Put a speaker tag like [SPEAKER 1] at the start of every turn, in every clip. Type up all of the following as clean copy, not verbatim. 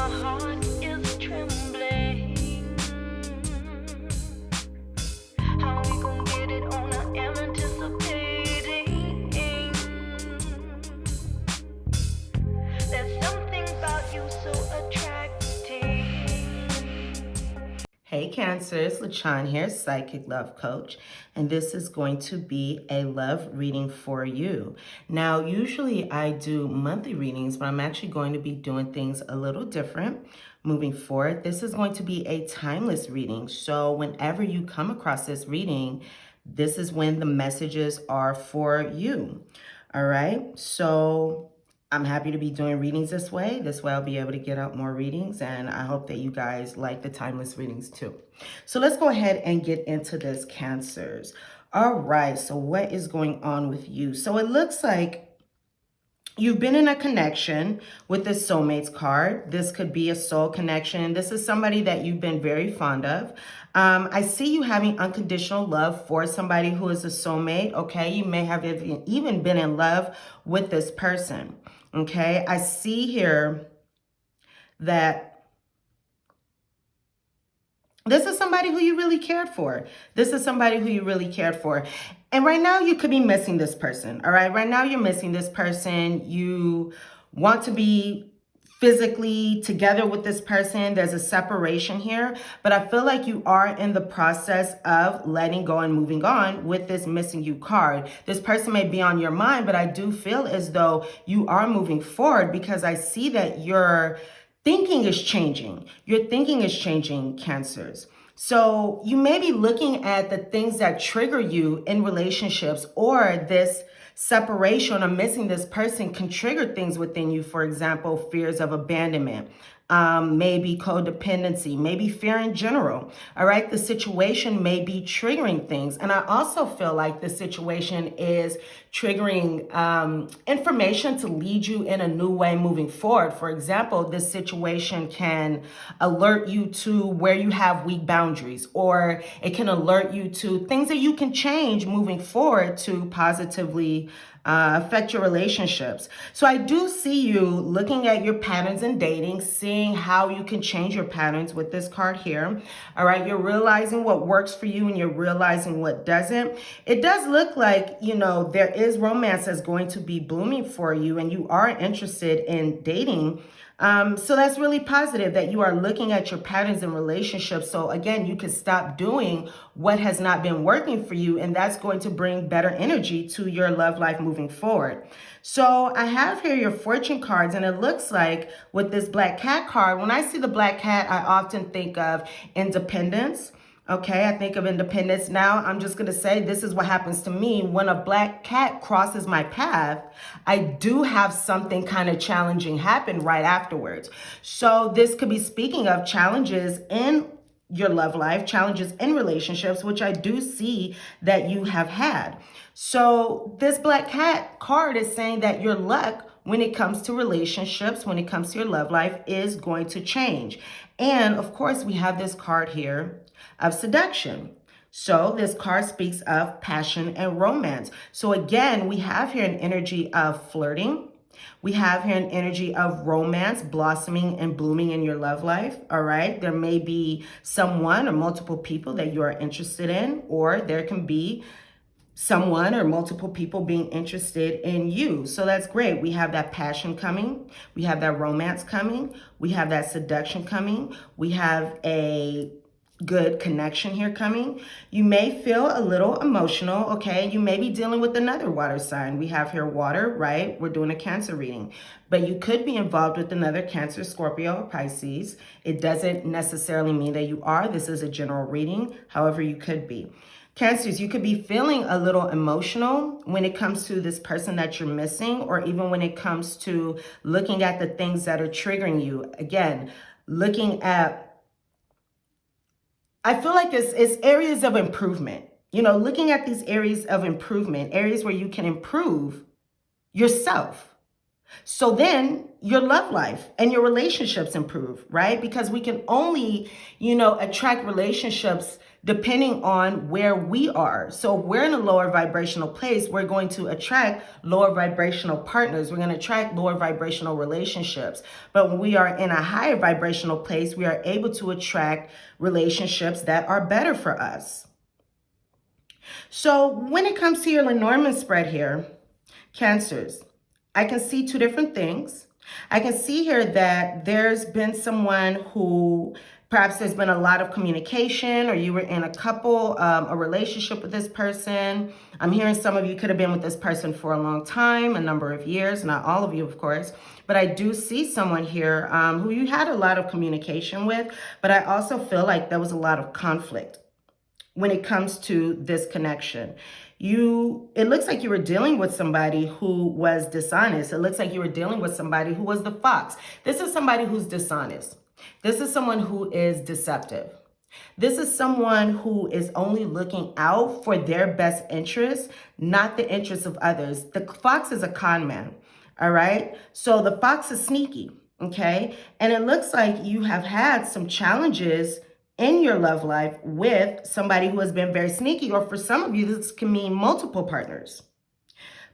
[SPEAKER 1] heart is trembling. How we gon' get it on? I am anticipating. There's something about you so attractive.
[SPEAKER 2] Hey Cancer, it's LaChan here, Psychic Love Coach, and this is going to be a love reading for you. Now, usually I do monthly readings, but I'm actually going to be doing things a little different moving forward. This is going to be a timeless reading, so whenever you come across this reading, this is when the messages are for you. All right, so I'm happy to be doing readings this way. This way I'll be able to get out more readings, and I hope that you guys like the timeless readings too. So let's go ahead and get into this, Cancers. All right, so what is going on with you? So it looks like you've been in a connection with this soulmates card. This could be a soul connection. This is somebody that you've been very fond of. I see you having unconditional love for somebody who is a soulmate, okay? You may have even been in love with this person, okay? I see here that this is somebody who you really cared for. This is somebody who you really cared for. And right now you could be missing this person, all right? Right now you're missing this person. You want to be physically together with this person. There's a separation here, but I feel like you are in the process of letting go and moving on with this missing you card. This person may be on your mind, but I do feel as though you are moving forward because I see that your thinking is changing. Your thinking is changing, Cancers. So you may be looking at the things that trigger you in relationships, or this separation or missing this person can trigger things within you. For example, fears of abandonment, maybe codependency, maybe fear in general. All right. The situation may be triggering things. And I also feel like the situation is triggering information to lead you in a new way moving forward. For example, this situation can alert you to where you have weak boundaries, or it can alert you to things that you can change moving forward to positively affect your relationships. So I do see you looking at your patterns in dating, seeing how you can change your patterns with this card here. All right, you're realizing what works for you and you're realizing what doesn't. It does look like, you know, there is romance that's going to be blooming for you and you are interested in dating. So that's really positive that you are looking at your patterns in relationships. So again, you can stop doing what has not been working for you, and that's going to bring better energy to your love life moving forward. So I have here your fortune cards, and it looks like with this black cat card, when I see the black cat, I often think of independence. Okay, I think of independence. Now, I'm just going to say this is what happens to me. When a black cat crosses my path, I do have something kind of challenging happen right afterwards. So this could be speaking of challenges in your love life, challenges in relationships, which I do see that you have had. So this black cat card is saying that your luck when it comes to relationships, when it comes to your love life, is going to change. And of course, we have this card here of seduction. So this card speaks of passion and romance. So again, we have here an energy of flirting. We have here an energy of romance blossoming and blooming in your love life. All right. There may be someone or multiple people that you are interested in, or there can be someone or multiple people being interested in you. So that's great. We have that passion coming. We have that romance coming. We have that seduction coming. We have a good connection here coming. You may feel a little emotional, okay? You may be dealing with another water sign. We have here water, right? We're doing a Cancer reading, but you could be involved with another Cancer, Scorpio, or Pisces. It doesn't necessarily mean that you are. This is a general reading. However, you could be. Cancers, you could be feeling a little emotional when it comes to this person that you're missing, or even when it comes to looking at the things that are triggering you. Again, looking at, I feel like it's areas of improvement. You know, looking at these areas of improvement, areas where you can improve yourself. So then your love life and your relationships improve, right? Because we can only, attract relationships depending on where we are. So if we're in a lower vibrational place, we're going to attract lower vibrational partners. We're going to attract lower vibrational relationships. But when we are in a higher vibrational place, we are able to attract relationships that are better for us. So when it comes to your Lenormand spread here, Cancers, I can see two different things. I can see here that there's been someone who perhaps there's been a lot of communication, or you were in a couple, a relationship with this person. I'm hearing some of you could have been with this person for a long time, a number of years, not all of you, of course. But I do see someone here who you had a lot of communication with, but I also feel like there was a lot of conflict when it comes to this connection. It looks like you were dealing with somebody who was dishonest. It looks like you were dealing with somebody who was the fox. This is somebody who's dishonest. This is someone who is deceptive. This is someone who is only looking out for their best interests, not the interests of others. The fox is a con man, all right? So the fox is sneaky, okay? And it looks like you have had some challenges in your love life with somebody who has been very sneaky, or for some of you, this can mean multiple partners.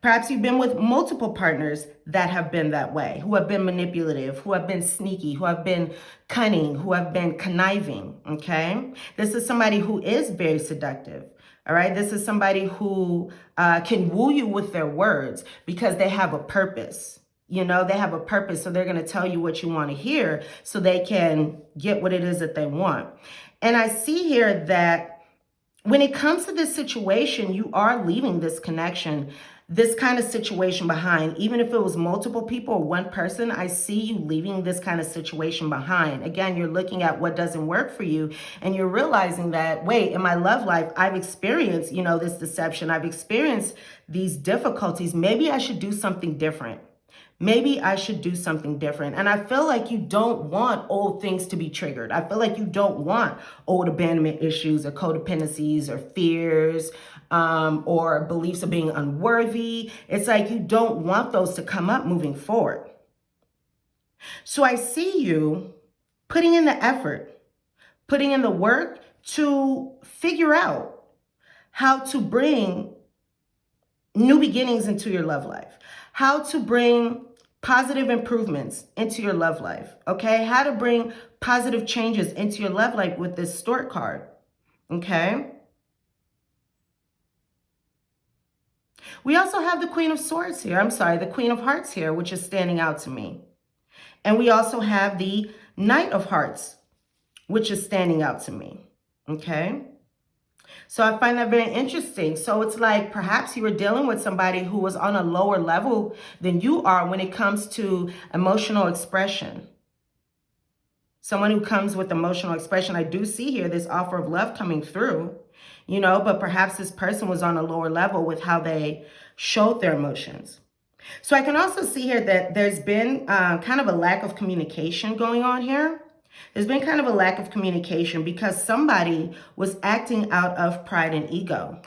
[SPEAKER 2] Perhaps you've been with multiple partners that have been that way, who have been manipulative, who have been sneaky, who have been cunning, who have been conniving, okay? This is somebody who is very seductive, all right? This is somebody who can woo you with their words because they have a purpose. You know, they have a purpose, so they're going to tell you what you want to hear so they can get what it is that they want. And I see here that when it comes to this situation, you are leaving this connection, this kind of situation behind. Even if it was multiple people or one person, I see you leaving this kind of situation behind. Again, you're looking at what doesn't work for you, and you're realizing that, wait, in my love life, I've experienced, this deception. I've experienced these difficulties. Maybe I should do something different. Maybe I should do something different. And I feel like you don't want old things to be triggered. I feel like you don't want old abandonment issues or codependencies or fears or beliefs of being unworthy. It's like you don't want those to come up moving forward. So I see you putting in the effort, putting in the work to figure out how to bring new beginnings into your love life, how to bring positive improvements into your love life, okay? How to bring positive changes into your love life with this Stork card, okay? We also have the Queen of Swords here. The Queen of Hearts here, which is standing out to me. And we also have the Knight of Hearts, which is standing out to me, okay? So I find that very interesting. So it's like perhaps you were dealing with somebody who was on a lower level than you are when it comes to emotional expression. Someone who comes with emotional expression. I do see here this offer of love coming through, but perhaps this person was on a lower level with how they showed their emotions. So I can also see here that there's been kind of a lack of communication going on here. There's been kind of a lack of communication because somebody was acting out of pride and ego.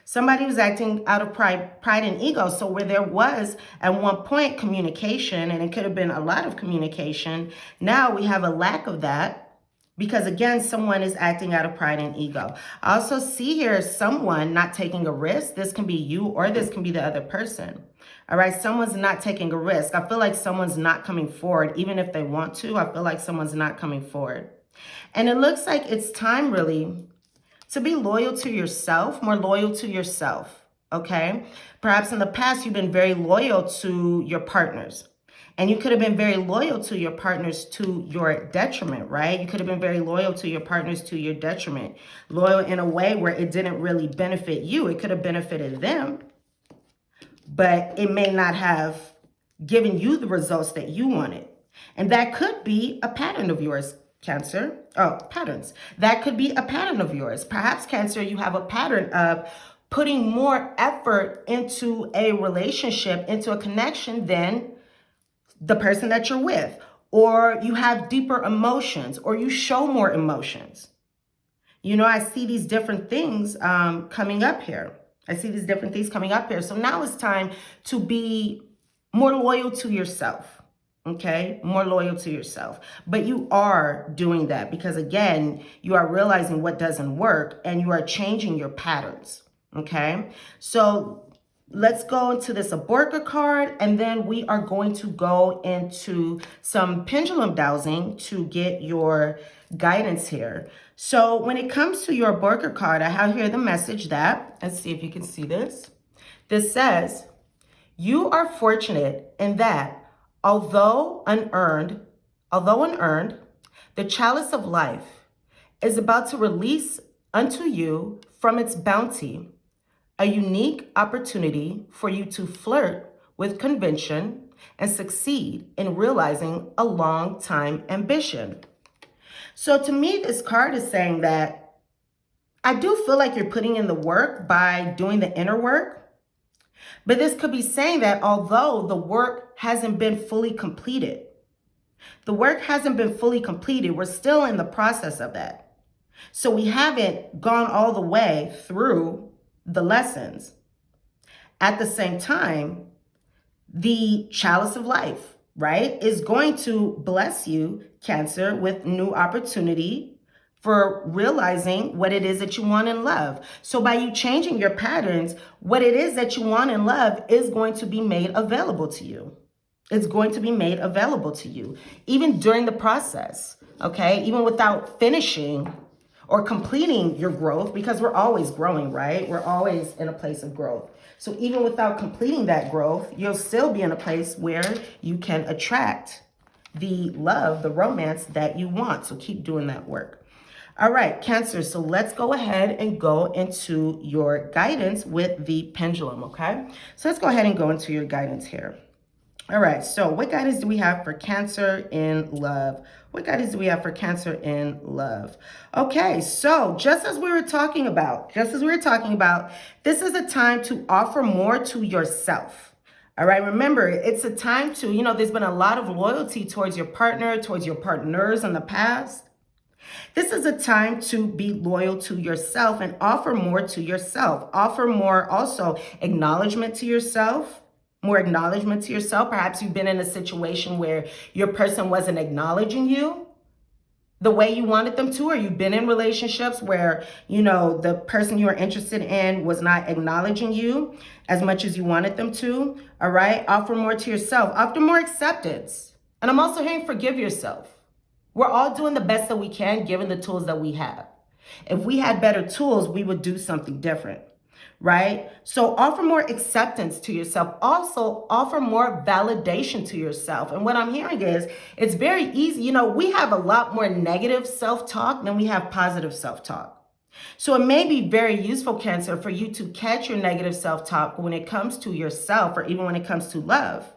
[SPEAKER 2] Somebody was acting out of pride and ego. So where there was at one point communication, and it could have been a lot of communication, now we have a lack of that because, again, someone is acting out of pride and ego. I also see here someone not taking a risk. This can be you or this can be the other person. All right, someone's not taking a risk. I feel like someone's not coming forward. Even if they want to, I feel like someone's not coming forward. And it looks like it's time really to be loyal to yourself, more loyal to yourself, okay? Perhaps in the past, you've been very loyal to your partners. And you could have been very loyal to your partners to your detriment, right? You could have been very loyal to your partners to your detriment. Loyal in a way where it didn't really benefit you. It could have benefited them, but it may not have given you the results that you wanted. And that could be a pattern of yours, Cancer. Oh, patterns. That could be a pattern of yours. Perhaps, Cancer, you have a pattern of putting more effort into a relationship, into a connection than the person that you're with. Or you have deeper emotions, or you show more emotions. I see these different things coming up here. So now it's time to be more loyal to yourself. Okay, more loyal to yourself. But you are doing that because, again, you are realizing what doesn't work and you are changing your patterns. Okay, so let's go into this Aborka card, and then we are going to go into some pendulum dowsing to get your guidance here. So when it comes to your Aborka card, I have here the message that, let's see if you can see this. This says, you are fortunate in that although unearned, the chalice of life is about to release unto you from its bounty a unique opportunity for you to flirt with convention and succeed in realizing a long time ambition. So to me, this card is saying that I do feel like you're putting in the work by doing the inner work. But this could be saying that although the work hasn't been fully completed, we're still in the process of that. So we haven't gone all the way through the lessons. At the same time, the chalice of life, right, is going to bless you, Cancer, with new opportunity for realizing what it is that you want in love. So by you changing your patterns, what it is that you want in love is going to be made available to you. It's going to be made available to you, even during the process, okay? Even without finishing or completing your growth, because we're always growing, right? We're always in a place of growth. So even without completing that growth, you'll still be in a place where you can attract the love, the romance that you want. So keep doing that work. All right, Cancer, so let's go ahead and go into your guidance with the pendulum, okay? So let's go ahead and go into your guidance here. All right, so what guidance do we have for Cancer in love? What guidance do we have for Cancer in love? Okay, so just as we were talking about, this is a time to offer more to yourself. All right, remember, it's a time to, there's been a lot of loyalty towards your partner, towards your partners in the past. This is a time to be loyal to yourself and offer more to yourself. Offer more also acknowledgement to yourself. Perhaps you've been in a situation where your person wasn't acknowledging you the way you wanted them to, or you've been in relationships where, the person you are interested in was not acknowledging you as much as you wanted them to. All right. Offer more to yourself. Offer more acceptance. And I'm also hearing forgive yourself. We're all doing the best that we can, given the tools that we have. If we had better tools, we would do something different, right? So offer more acceptance to yourself. Also, offer more validation to yourself. And what I'm hearing is, it's very easy. We have a lot more negative self-talk than we have positive self-talk. So it may be very useful, Cancer, for you to catch your negative self-talk when it comes to yourself, or even when it comes to love.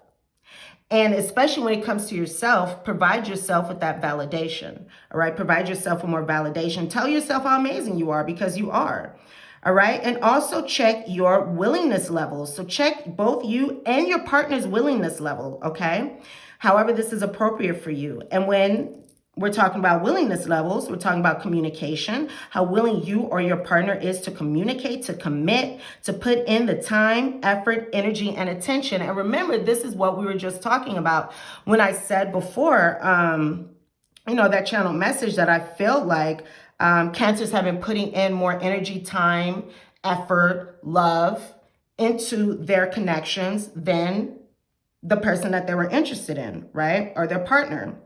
[SPEAKER 2] And especially when it comes to yourself, provide yourself with that validation, all right? Provide yourself with more validation. Tell yourself how amazing you are, because you are, all right? And also check your willingness levels. So check both you and your partner's willingness level, okay? However this is appropriate for you. And when we're talking about willingness levels, we're talking about communication, how willing you or your partner is to communicate, to commit, to put in the time, effort, energy, and attention. And remember, this is what we were just talking about when I said before, that channel message that I felt like Cancers have been putting in more energy, time, effort, love into their connections than the person that they were interested in, right? Or their partner.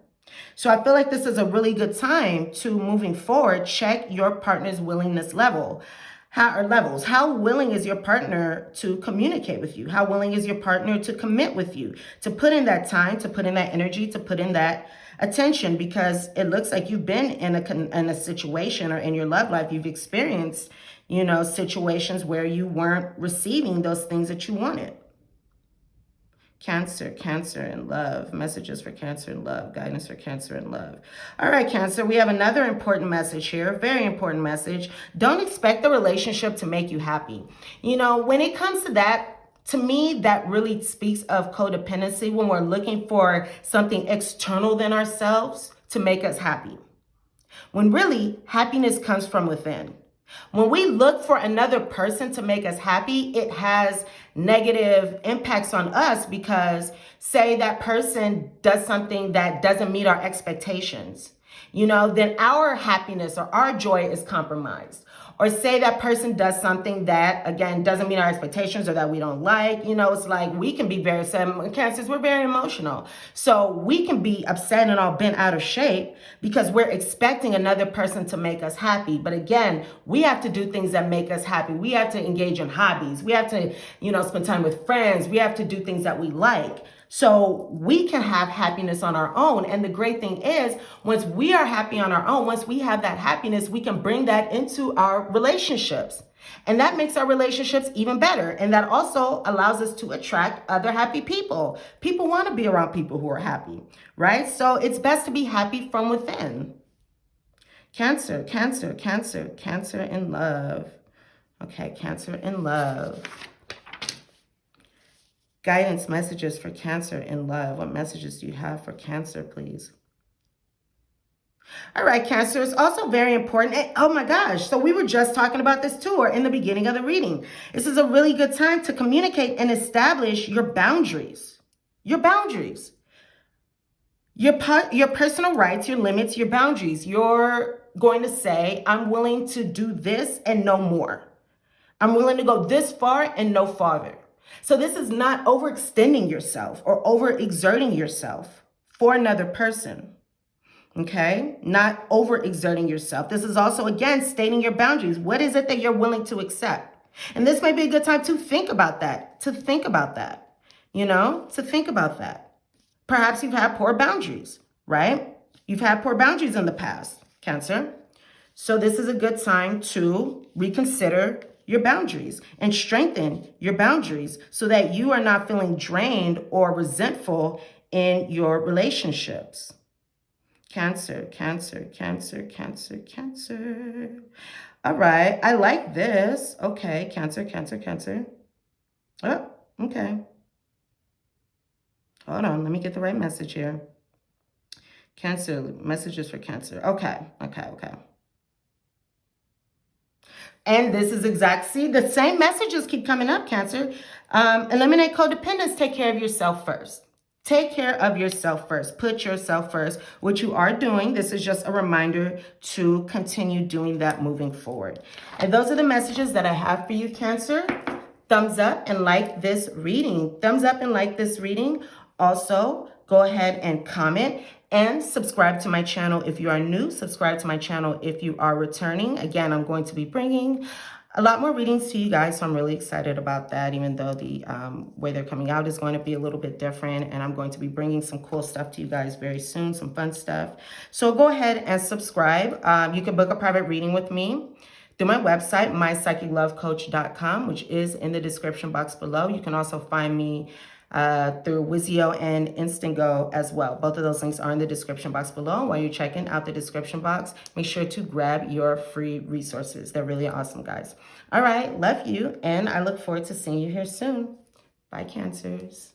[SPEAKER 2] So I feel like this is a really good time to, moving forward, check your partner's willingness level. How willing is your partner to communicate with you? How willing is your partner to commit with you? To put in that time, to put in that energy, to put in that attention, because it looks like you've been in a situation, or in your love life, you've experienced, situations where you weren't receiving those things that you wanted. Cancer in love. Messages for Cancer in love. Guidance for Cancer in love. All right, Cancer, we have another important message here. Very important message. Don't expect the relationship to make you happy. When it comes to that, to me, that really speaks of codependency, when we're looking for something external than ourselves to make us happy. When really, happiness comes from within. When we look for another person to make us happy, it has negative impacts on us because say that person does something that doesn't meet our expectations, then our happiness or our joy is compromised. Or say that person does something that, again, doesn't meet our expectations or that we don't like. It's like we can be very sad. Cancers, we're very emotional. So we can be upset and all bent out of shape because we're expecting another person to make us happy. But again, we have to do things that make us happy. We have to engage in hobbies. We have to, spend time with friends. We have to do things that we like. So we can have happiness on our own. And the great thing is, once we are happy on our own, once we have that happiness, we can bring that into our relationships. And that makes our relationships even better. And that also allows us to attract other happy people. People want to be around people who are happy, right? So it's best to be happy from within. Cancer, Cancer, Cancer, Cancer in love. Okay, Cancer in love. Guidance messages for Cancer in love. What messages do you have for Cancer, please? All right, Cancer, it's also very important. And, oh my gosh, so we were just talking about this too, or in the beginning of the reading. This is a really good time to communicate and establish your boundaries. Your boundaries. Your personal rights, your limits, your boundaries. You're going to say, I'm willing to do this and no more. I'm willing to go this far and no farther. So this is not overextending yourself or overexerting yourself for another person. Okay? Not overexerting yourself. This is also, again, stating your boundaries. What is it that you're willing to accept? And this may be a good time to think about that. To think about that. Perhaps you've had poor boundaries, right? You've had poor boundaries in the past, Cancer. So this is a good time to reconsider your boundaries and strengthen your boundaries so that you are not feeling drained or resentful in your relationships. Cancer, Cancer, Cancer, Cancer, Cancer. All right, I like this. Okay, Cancer, Cancer, Cancer. Oh, okay. Hold on, let me get the right message here. Cancer, messages for Cancer. Okay. And this is see, the same messages keep coming up, Cancer. Eliminate codependence. Take care of yourself first. Take care of yourself first. Put yourself first, which you are doing. This is just a reminder to continue doing that moving forward. And those are the messages that I have for you, Cancer. Thumbs up and like this reading. Thumbs up and like this reading. Also, go ahead and comment and subscribe to my channel if you are new. Subscribe to my channel if you are returning. Again, I'm going to be bringing a lot more readings to you guys, so I'm really excited about that, even though the way they're coming out is going to be a little bit different, and I'm going to be bringing some cool stuff to you guys very soon, some fun stuff. So go ahead and subscribe. You can book a private reading with me through my website, mypsychiclovecoach.com, which is in the description box below. You can also find me through Wizio and Instingo as well. Both of those links are in the description box below. While you're checking out the description box, make sure to grab your free resources. They're really awesome, guys. All right, love you, and I look forward to seeing you here soon. Bye, Cancers.